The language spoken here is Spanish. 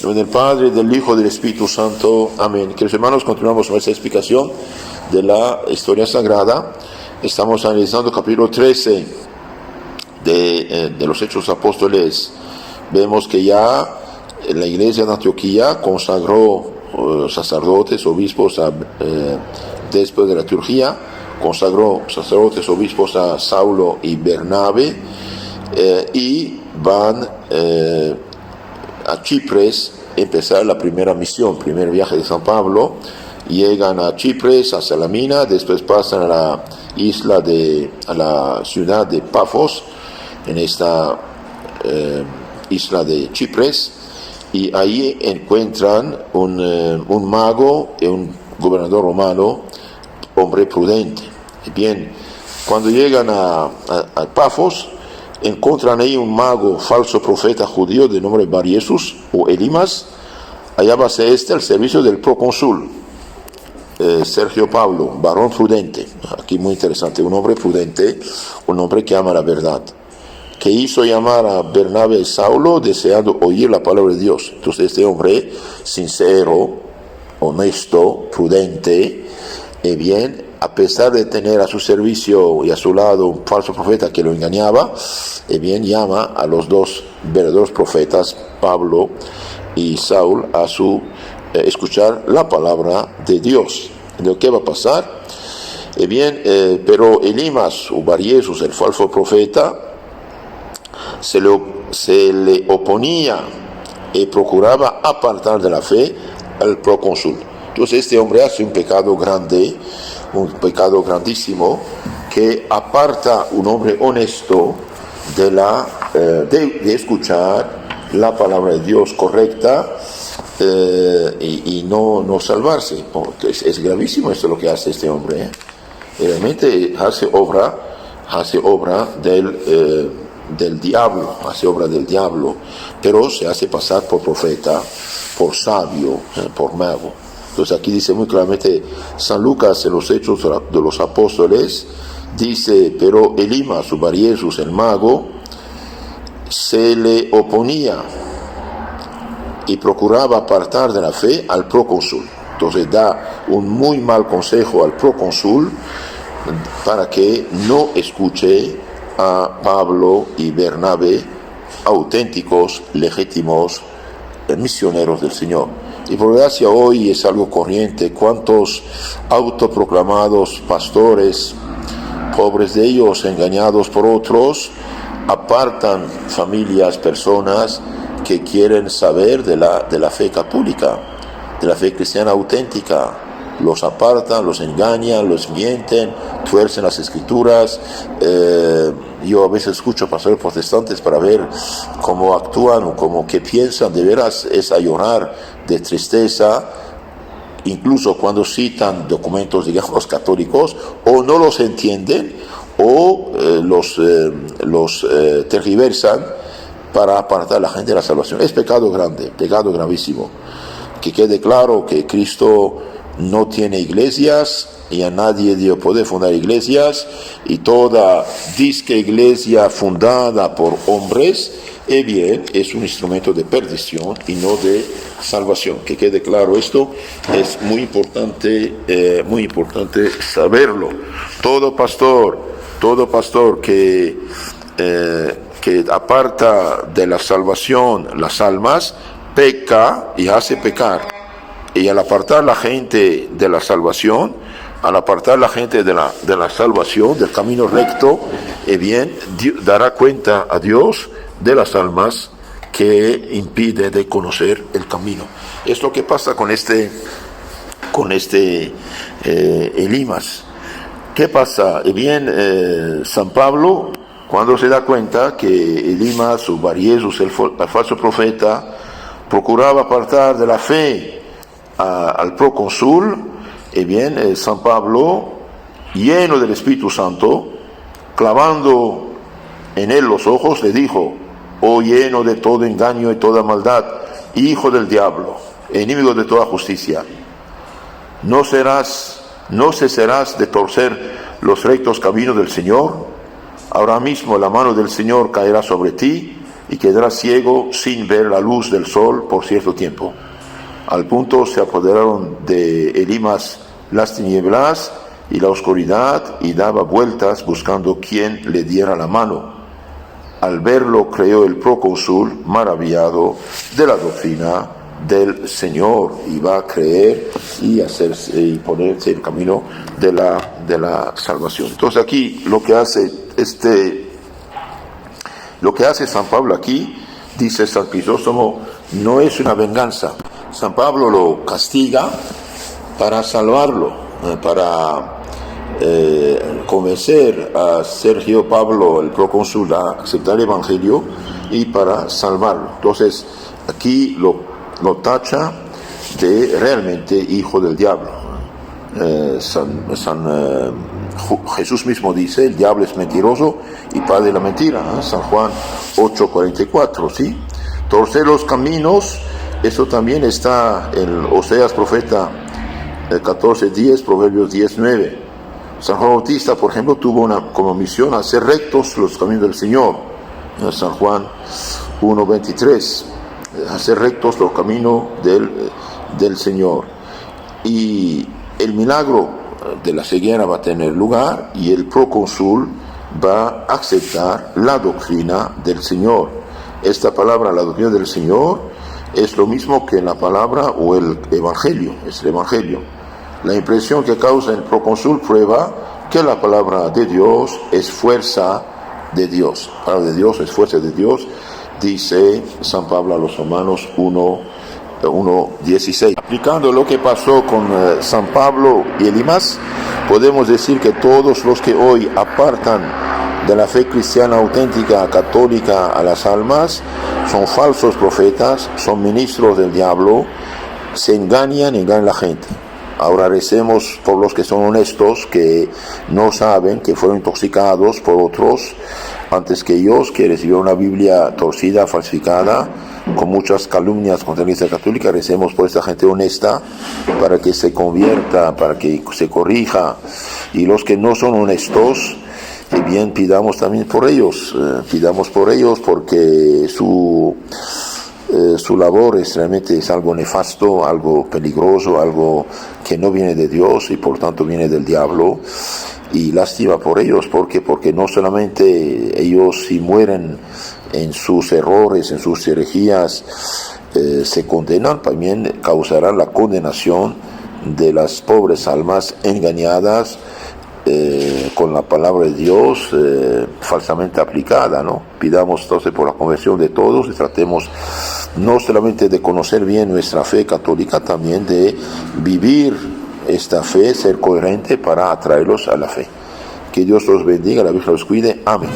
En nombre del Padre, del Hijo y del Espíritu Santo. Amén. Queridos hermanos, continuamos con esta explicación de la historia sagrada. Estamos analizando capítulo 13 de los Hechos Apóstoles. Vemos que ya la iglesia de Antioquía consagró sacerdotes, obispos, después de la liturgia, consagró sacerdotes, obispos a Saulo y Bernabé, y van a Chipres empezar la primera misión, primer viaje de San Pablo. Llegan a Chipres, a Salamina, después pasan a la a la ciudad de Pafos, en esta isla de Chipres, y ahí encuentran un mago y un gobernador romano, hombre prudente. Bien, cuando llegan a Pafos, encuentran ahí un mago, falso profeta judío de nombre Bar Jesús o Elimas. Hallábase al servicio del procónsul Sergio Pablo, varón prudente. Aquí muy interesante, un hombre prudente, un hombre que ama la verdad, que hizo llamar a Bernabé y Saulo deseando oír la palabra de Dios. Entonces este hombre sincero, honesto, prudente, bien, a pesar de tener a su servicio y a su lado un falso profeta que lo engañaba, bien, llama a los dos verdaderos profetas, Pablo y Saúl, a escuchar la palabra de Dios. Entonces, ¿qué va a pasar? Pero Elimas o Bar Jesús, el falso profeta, se le oponía y procuraba apartar de la fe al procónsul. Entonces este hombre hace un pecado grande, un pecado grandísimo, que aparta un hombre honesto de escuchar la palabra de Dios correcta, y no salvarse. Es gravísimo esto lo que hace este hombre. Realmente hace obra del diablo, pero se hace pasar por profeta, por sabio, por mago. Entonces aquí dice muy claramente San Lucas en los Hechos de los Apóstoles, dice: pero Elimas o Bar Jesús, el mago, se le oponía y procuraba apartar de la fe al procónsul. Entonces da un muy mal consejo al procónsul para que no escuche a Pablo y Bernabé, auténticos, legítimos misioneros del Señor. Y por gracia hoy es algo corriente. Cuántos autoproclamados pastores, pobres de ellos, engañados por otros, apartan familias, personas que quieren saber de la fe católica, de la fe cristiana auténtica. Los apartan, los engañan, los mienten, tuercen las escrituras. Yo a veces escucho pastores protestantes para ver cómo actúan o cómo que piensan. De veras es a llorar de tristeza, incluso cuando citan documentos, digamos, católicos, o no los entienden o los tergiversan para apartar a la gente de la salvación. Es pecado grande, pecado gravísimo. Que quede claro que Cristo no tiene iglesias y a nadie dio poder fundar iglesias, y toda disque iglesia fundada por hombres, es un instrumento de perdición y no de salvación. Que quede claro esto, es muy importante saberlo. Todo pastor que aparta de la salvación las almas, peca y hace pecar. Y al apartar la gente de la salvación, del camino recto, dará cuenta a Dios de las almas que impide de conocer el camino. Es lo que pasa con este Elimas. ¿Qué pasa? San Pablo, cuando se da cuenta que Elimas o Bar Jesús, el falso profeta, procuraba apartar de la fe al procónsul, San Pablo, lleno del Espíritu Santo, clavando en él los ojos, le dijo: oh lleno de todo engaño y toda maldad, hijo del diablo, enemigo de toda justicia, ¿no cesarás de torcer los rectos caminos del Señor? Ahora mismo la mano del Señor caerá sobre ti y quedará ciego sin ver la luz del sol por cierto tiempo. Al punto se apoderaron de Elimas las tinieblas y la oscuridad, y daba vueltas buscando quien le diera la mano. Al verlo creyó el procónsul, maravillado de la doctrina del Señor, y va a creer y ponerse en el camino de la salvación. Entonces aquí lo que hace San Pablo aquí, dice San Crisóstomo, no es una venganza. San Pablo lo castiga para salvarlo, para convencer a Sergio Pablo, el procónsul, a aceptar el Evangelio y para salvarlo. Entonces aquí lo tacha de realmente hijo del diablo. Jesús mismo dice, el diablo es mentiroso y padre de la mentira, San Juan 8:44, ¿sí? Torcer los caminos, eso también está en Oseas profeta 14:10, Proverbios 10:9. San Juan Bautista, por ejemplo, tuvo como misión hacer rectos los caminos del Señor. San Juan 1:23, hacer rectos los caminos del Señor. Y el milagro de la ceguera va a tener lugar y el procónsul va a aceptar la doctrina del Señor. Esta palabra, la doctrina del Señor, es lo mismo que la palabra o el Evangelio, es el Evangelio. La impresión que causa el procónsul prueba que la palabra de Dios es fuerza de Dios. La palabra de Dios es fuerza de Dios, dice San Pablo a los Romanos 1:16. Aplicando lo que pasó con San Pablo y Elimas, podemos decir que todos los que hoy apartan de la fe cristiana auténtica, católica a las almas, son falsos profetas, son ministros del diablo, se engañan a la gente. Ahora recemos por los que son honestos, que no saben, que fueron intoxicados por otros antes que ellos, que recibieron una Biblia torcida, falsificada, con muchas calumnias contra la Iglesia Católica. Recemos por esta gente honesta para que se convierta, para que se corrija. Y los que no son honestos, bien, pidamos también por ellos, porque su labor realmente es algo nefasto, algo peligroso, algo que no viene de Dios y por tanto viene del diablo. Y lástima por ellos, porque no solamente ellos, si mueren en sus errores, en sus herejías, se condenan, también causarán la condenación de las pobres almas engañadas con la palabra de Dios falsamente aplicada, ¿no? Pidamos entonces por la conversión de todos y tratemos no solamente de conocer bien nuestra fe católica, también de vivir esta fe, ser coherente para atraerlos a la fe. Que Dios los bendiga, la Virgen los cuide. Amén.